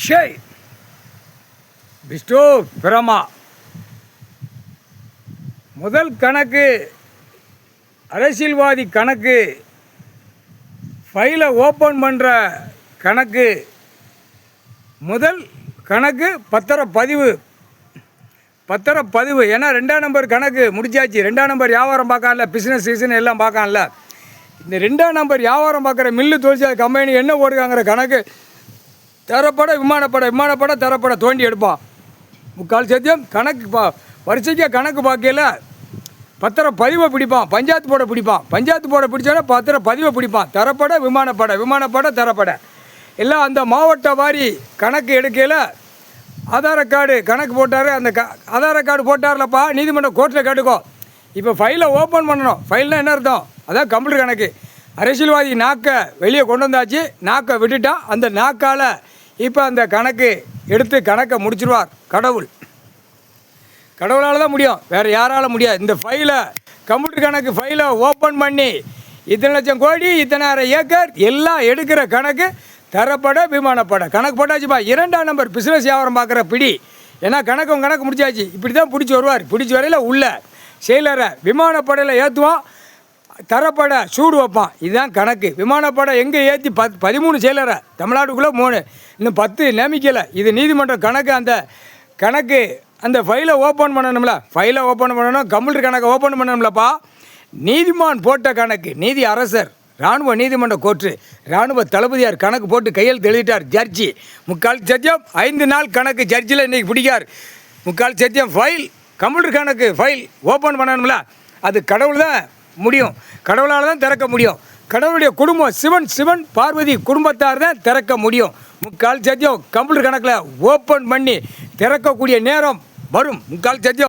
ஷேய் பிஸ்டோ பிரமா முதல் கணக்கு அரசியல்வாதி கணக்கு ஃபைலை ஓப்பன் பண்ணுற கணக்கு முதல் கணக்கு பத்திரப்பதிவு ஏன்னா 2ஆம் நம்பர் கணக்கு முடிச்சாச்சு. 2ஆம் நம்பர் வியாபாரம் பார்க்கல, பிஸ்னஸ் சீசன் எல்லாம் பார்க்கல. இந்த 2ஆம் நம்பர் வியாபாரம் பார்க்குற மில்லு தொழிற்சாலை கம்பெனி என்ன போடுறாங்கிற கணக்கு தரப்பட விமானப்பட தரப்பட தோண்டி எடுப்பான். முக்கால் சத்தியம் கணக்கு வரிசைக்காக கணக்கு பார்க்கல பத்திரப்பதிவை பிடிப்பான். பஞ்சாயத்து போட பிடிப்பான். பஞ்சாயத்து போட பிடிச்சோன்னா பத்திரப்பதிவை பிடிப்பான். தரப்பட விமானப்பட தரப்பட எல்லாம் அந்த மாவட்ட வாரி கணக்கு எடுக்கையில் ஆதார கார்டு கணக்கு போட்டார். அந்த ஆதார கார்டு போட்டார்லப்பா, நீதிமன்றம் கோர்ட்டில் கேட்டுக்கோ. இப்போ ஃபைலை ஓப்பன் பண்ணணும். ஃபைல்னால் என்ன அர்த்தம்? அதான் கம்ப்யூட்டர் கணக்கு. அரசியல்வாதி நாக்கை வெளியே கொண்டு வந்தாச்சு, நாக்கை விட்டுட்டான். அந்த நாக்கால் இப்போ அந்த கணக்கு எடுத்து கணக்கை முடிச்சிருவார் கடவுளால் தான் முடியும், வேறு யாரால் முடியாது. இந்த ஃபைலை கம்ப்யூட்டர் கணக்கு ஃபைலை ஓப்பன் பண்ணி இத்தனை லட்சம் கோடி இத்தனை ஏக்கர் எல்லாம் எடுக்கிற கணக்கு தரப்பட விமானப்பட கணக்கு போட்டாச்சுப்பா. 2ஆம் நம்பர் பிஸ்னஸ் வியாபாரம் பார்க்குற பிடி, ஏன்னா கணக்கு முடிச்சாச்சு. இப்படி தான் பிடிச்சி வருவார். பிடிச்சி வரையில் உள்ள செயலரை விமானப்படையில் ஏற்றுவான், தரப்பட சூடு வைப்பான். இதுதான் கணக்கு. விமானப்படை எங்கே ஏற்றி 13 செயலரை, தமிழ்நாட்டுக்குள்ளே 3, இன்னும் 10 நியமிக்கலை. இது நீதிமன்ற கணக்கு. அந்த கணக்கு அந்த ஃபைலை ஓப்பன் பண்ணணும்ல, ஃபைலை ஓப்பன் பண்ணணும், கம்ப்யூட்டர் கணக்கை ஓப்பன் பண்ணணும்லப்பா. நீதிமான் போட்ட கணக்கு, நீதி அரசர், இராணுவ நீதிமன்ற கோர்ட்டு, இராணுவ தளபதியார் கணக்கு போட்டு கையெழுத்து எழுதிட்டார் ஜட்ஜி. முக்கால் சத்தியம் 5 நாள் கணக்கு ஜட்ஜில் இன்றைக்கி பிடிக்கார். முக்கால் சத்தியம் ஃபைல் கம்ப்யூட்டர் கணக்கு ஃபைல் ஓப்பன் பண்ணணும்ல, அது கடவுள் தான் முடியும், கடவுளால் தான் திறக்க முடியும். கடவுளுடைய குடும்பம் சிவன் பார்வதி குடும்பத்தார் தான் திறக்க முடியும். முக்கால் சத்தியம் கம்ப்யூட்டர் கணக்கில் ஓப்பன் பண்ணி திறக்கக்கூடிய நேரம் வரும். முக்கால் சத்தியம்.